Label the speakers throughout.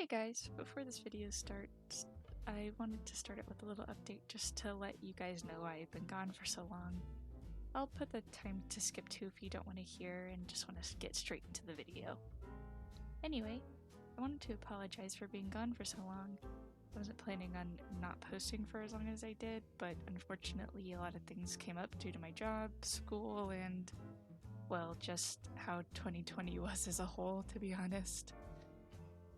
Speaker 1: Hey guys, before this video starts, I wanted to start it with a little update just to let you guys know why I've been gone for so long. I'll put the time to skip to if you don't want to hear and just want to get straight into the video. Anyway, I wanted to apologize for being gone for so long. I wasn't planning on not posting for as long as I did, but unfortunately a lot of things came up due to my job, school, and, well, just how 2020 was as a whole, to be honest.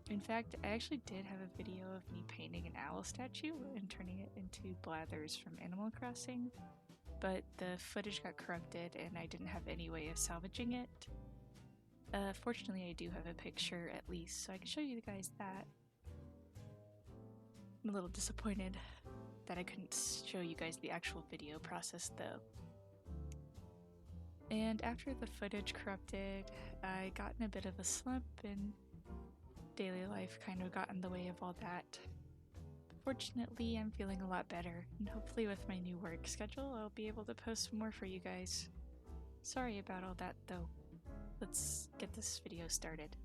Speaker 1: In fact, I actually did have a video of me painting an owl statue and turning it into Blathers from Animal Crossing, but the footage got corrupted and I didn't have any way of salvaging it. Fortunately, I do have a picture at least, so I can show you guys that. I'm a little disappointed that I couldn't show you guys the actual video process though. And after the footage corrupted, I got in a bit of a slump and daily life kind of got in the way of all that. Fortunately, I'm feeling a lot better, and hopefully with my new work schedule, I'll be able to post more for you guys. Sorry about all that though. Let's get this video started.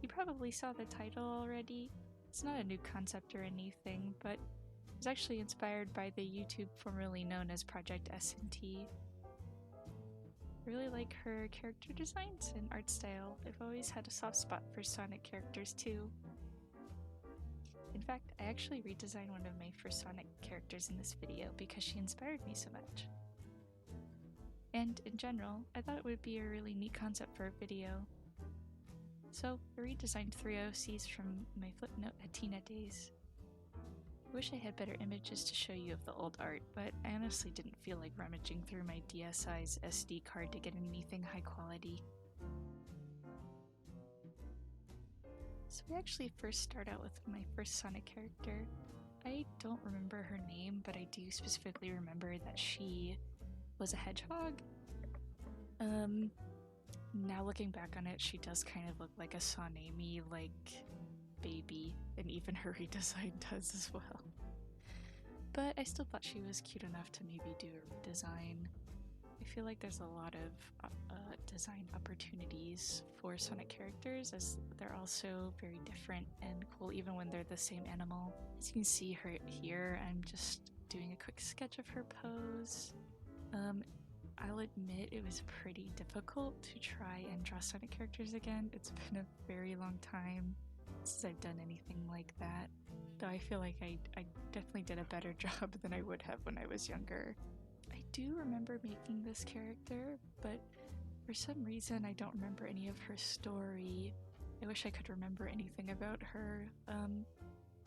Speaker 1: You probably saw the title already. It's not a new concept or anything, but it was actually inspired by the YouTube formerly known as Project S&T. I really like her character designs and art style. I've always had a soft spot for Sonic characters too. In fact, I actually redesigned one of my first Sonic characters in this video because she inspired me so much. And in general, I thought it would be a really neat concept for a video. So I redesigned 3 OCs from my Flipnote Hatina days. I wish I had better images to show you of the old art, but I honestly didn't feel like rummaging through my DSi's SD card to get anything high quality. So we actually first start out with my first Sonic character. I don't remember her name, but I do specifically remember that she was a hedgehog. Now looking back on it, she does kind of look like a Sonami-like baby, and even her redesign does as well. But I still thought she was cute enough to maybe do a redesign. I feel like there's a lot of design opportunities for Sonic characters, as they're also very different and cool even when they're the same animal. As you can see her here, I'm just doing a quick sketch of her pose. I'll admit it was pretty difficult to try and draw Sonic characters again. It's been a very long time since I've done anything like that, though I feel like I definitely did a better job than I would have when I was younger. I do remember making this character, but for some reason I don't remember any of her story. I wish I could remember anything about her,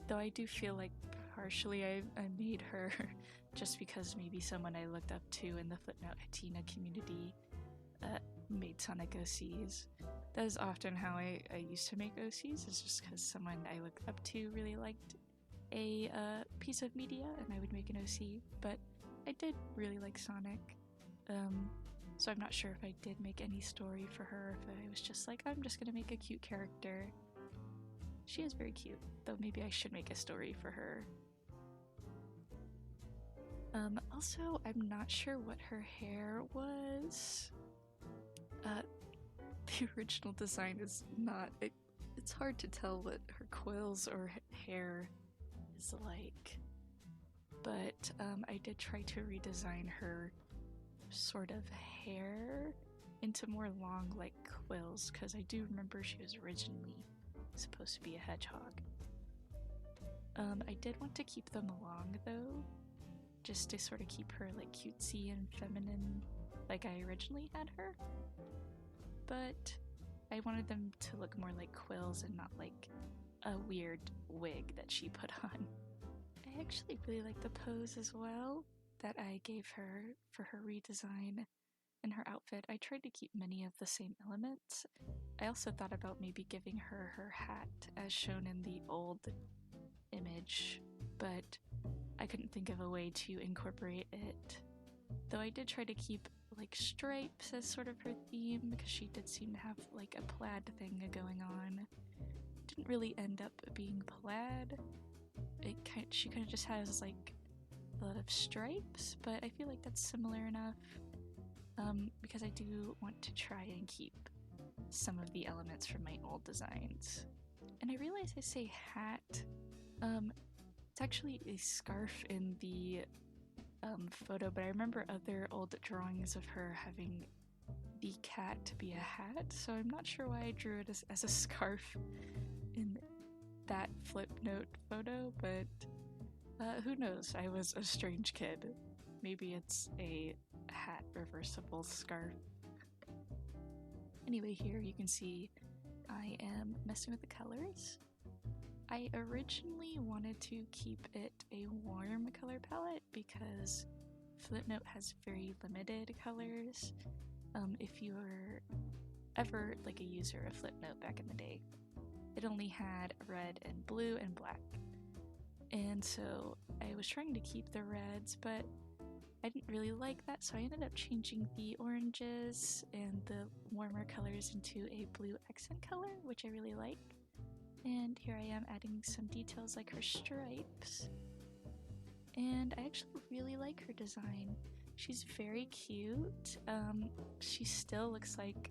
Speaker 1: though I do feel like partially I made her just because maybe someone I looked up to in the Flipnote Hatina community made Sonic OCs. That is often how I used to make OCs, is just because someone I looked up to really liked a piece of media and I would make an OC, but I did really like Sonic, so I'm not sure if I did make any story for her, if I was just like, I'm just gonna make a cute character. She is very cute, though maybe I should make a story for her. Also, I'm not sure what her hair was. The original design is not, it's hard to tell what her coils or hair is like, but I did try to redesign her sort of hair into more long like quills, because I do remember she was originally supposed to be a hedgehog. I did want to keep them long though, just to sort of keep her like cutesy and feminine like I originally had her, but I wanted them to look more like quills and not like a weird wig that she put on. I actually really like the pose as well that I gave her for her redesign and her outfit. I tried to keep many of the same elements. I also thought about maybe giving her her hat as shown in the old image, but I couldn't think of a way to incorporate it. Though I did try to keep like stripes as sort of her theme, because she did seem to have like a plaid thing going on. Didn't really end up being plaid. She kind of just has like a lot of stripes, but I feel like that's similar enough, because I do want to try and keep some of the elements from my old designs. And I realize I say hat. It's actually a scarf in the photo, but I remember other old drawings of her having the cat to be a hat, so I'm not sure why I drew it as a scarf in that flip note photo, but who knows? I was a strange kid. Maybe it's a hat reversible scarf. Anyway, here you can see I am messing with the colors. I originally wanted to keep it a warm color palette because Flipnote has very limited colors. If you were ever like a user of Flipnote back in the day, it only had red and blue and black. And so I was trying to keep the reds, but I didn't really like that, so I ended up changing the oranges and the warmer colors into a blue accent color, which I really like. And here I am adding some details like her stripes. And I actually really like her design. She's very cute. She still looks like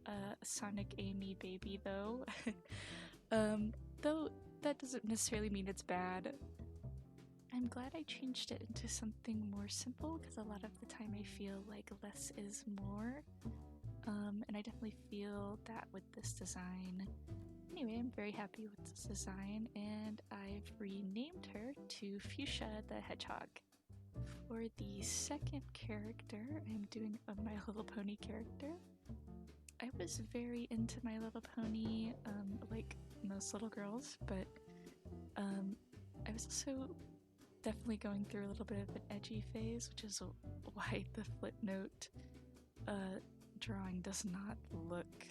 Speaker 1: a Sonic Amy baby though. Though that doesn't necessarily mean it's bad. I'm glad I changed it into something more simple because a lot of the time I feel like less is more. And I definitely feel that with this design. Anyway, I'm very happy with this design, and I've renamed her to Fuchsia the Hedgehog. For the second character, I'm doing a My Little Pony character. I was very into My Little Pony, like most little girls, but I was also definitely going through a little bit of an edgy phase, which is why the Flipnote drawing does not look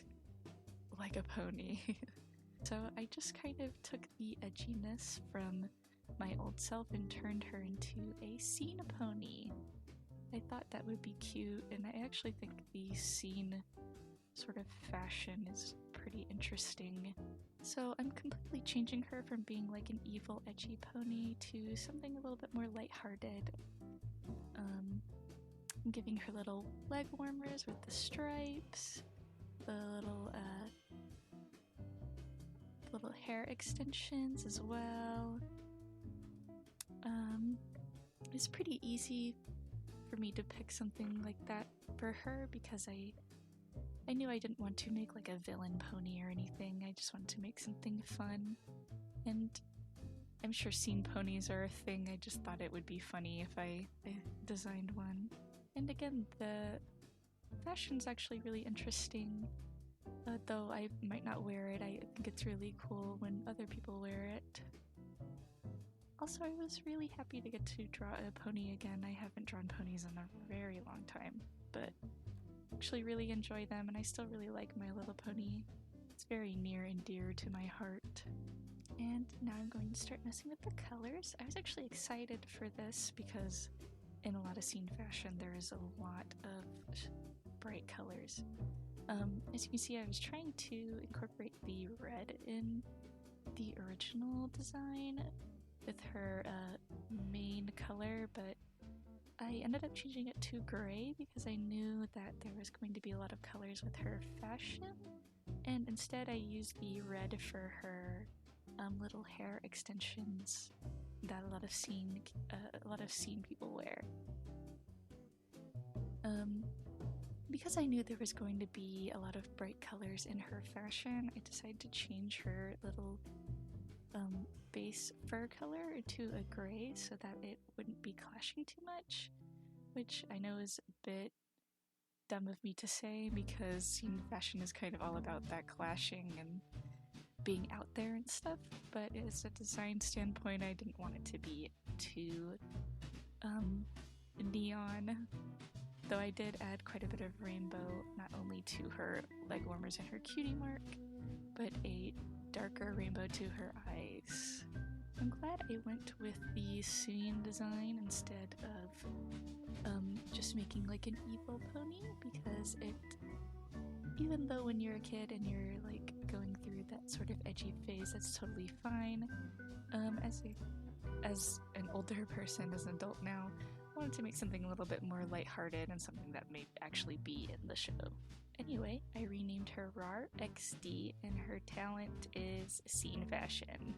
Speaker 1: like a pony. So I just kind of took the edginess from my old self and turned her into a scene pony. I thought that would be cute, and I actually think the scene sort of fashion is pretty interesting. So I'm completely changing her from being like an evil, edgy pony to something a little bit more lighthearted. I'm giving her little leg warmers with the stripes, the little hair extensions as well. It's pretty easy for me to pick something like that for her because I knew I didn't want to make like a villain pony or anything. I just wanted to make something fun, and I'm sure scene ponies are a thing. I just thought it would be funny if I designed one. And again, the fashion's actually really interesting. Though I might not wear it, I think it's really cool when other people wear it. Also, I was really happy to get to draw a pony again. I haven't drawn ponies in a very long time, but actually really enjoy them, and I still really like My Little Pony. It's very near and dear to my heart. And now I'm going to start messing with the colors. I was actually excited for this because in a lot of scene fashion there is a lot of bright colors. As you can see, I was trying to incorporate the red in the original design with her main color, but I ended up changing it to gray because I knew that there was going to be a lot of colors with her fashion, and instead I used the red for her little hair extensions that a lot of scene people wear. Because I knew there was going to be a lot of bright colors in her fashion, I decided to change her little base fur color to a gray so that it wouldn't be clashing too much, which I know is a bit dumb of me to say because scene fashion is kind of all about that clashing and being out there and stuff, but as a design standpoint, I didn't want it to be too neon. Though I did add quite a bit of rainbow, not only to her leg warmers and her cutie mark, but a darker rainbow to her eyes. I'm glad I went with the scene design instead of just making like an evil pony, because even though when you're a kid and you're like going through that sort of edgy phase, that's totally fine. As an older person, as an adult now, wanted to make something a little bit more lighthearted and something that may actually be in the show. Anyway, I renamed her RAR XD, and her talent is scene fashion.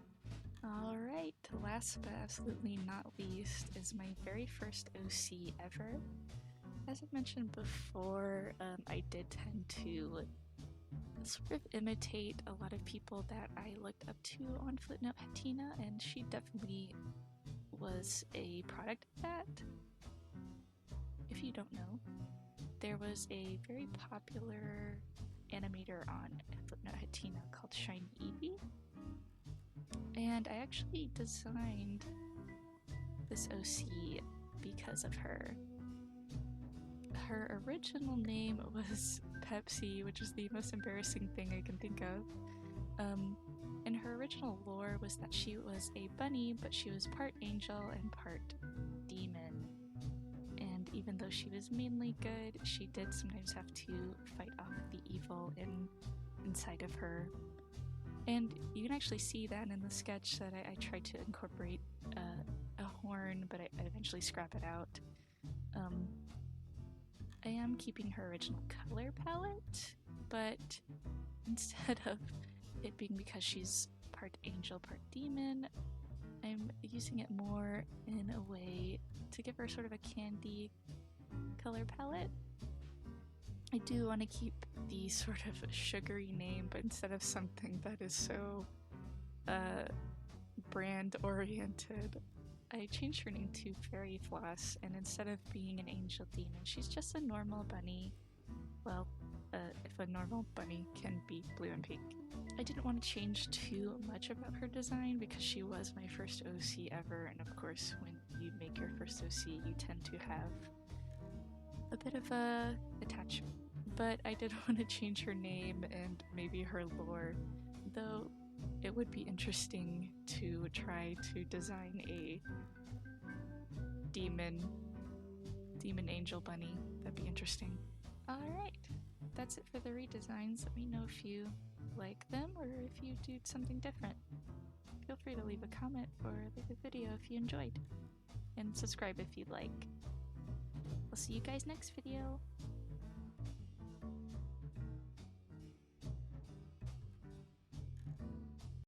Speaker 1: Alright, last but absolutely not least is my very first OC ever. As I mentioned before, I did tend to sort of imitate a lot of people that I looked up to on Footnote Hatina, and she definitely was a product of that. If you don't know, there was a very popular animator on Footnote Hatina called Shiny Eevee, and I actually designed this OC because of her. Her original name was Pepsi, which is the most embarrassing thing I can think of. And her original lore was that she was a bunny, but she was part angel and part demon. And even though she was mainly good, she did sometimes have to fight off the evil inside of her. And you can actually see that in the sketch that I tried to incorporate a horn, but I eventually scrap it out. I am keeping her original color palette, but instead of it being because she's part angel, part demon, I'm using it more in a way to give her sort of a candy color palette. I do want to keep the sort of sugary name, but instead of something that is so brand oriented, I changed her name to Fairy Floss, and instead of being an angel demon, she's just a normal bunny. Well, if a normal bunny can be blue and pink. I didn't want to change too much about her design because she was my first OC ever, and of course when you make your first OC you tend to have a bit of a attachment. But I did want to change her name and maybe her lore, though it would be interesting to try to design a demon angel bunny. That'd be interesting. Alright, that's it for the redesigns. Let me know if you like them or if you do something different. Feel free to leave a comment or leave a video if you enjoyed. And subscribe if you'd like. I'll see you guys next video.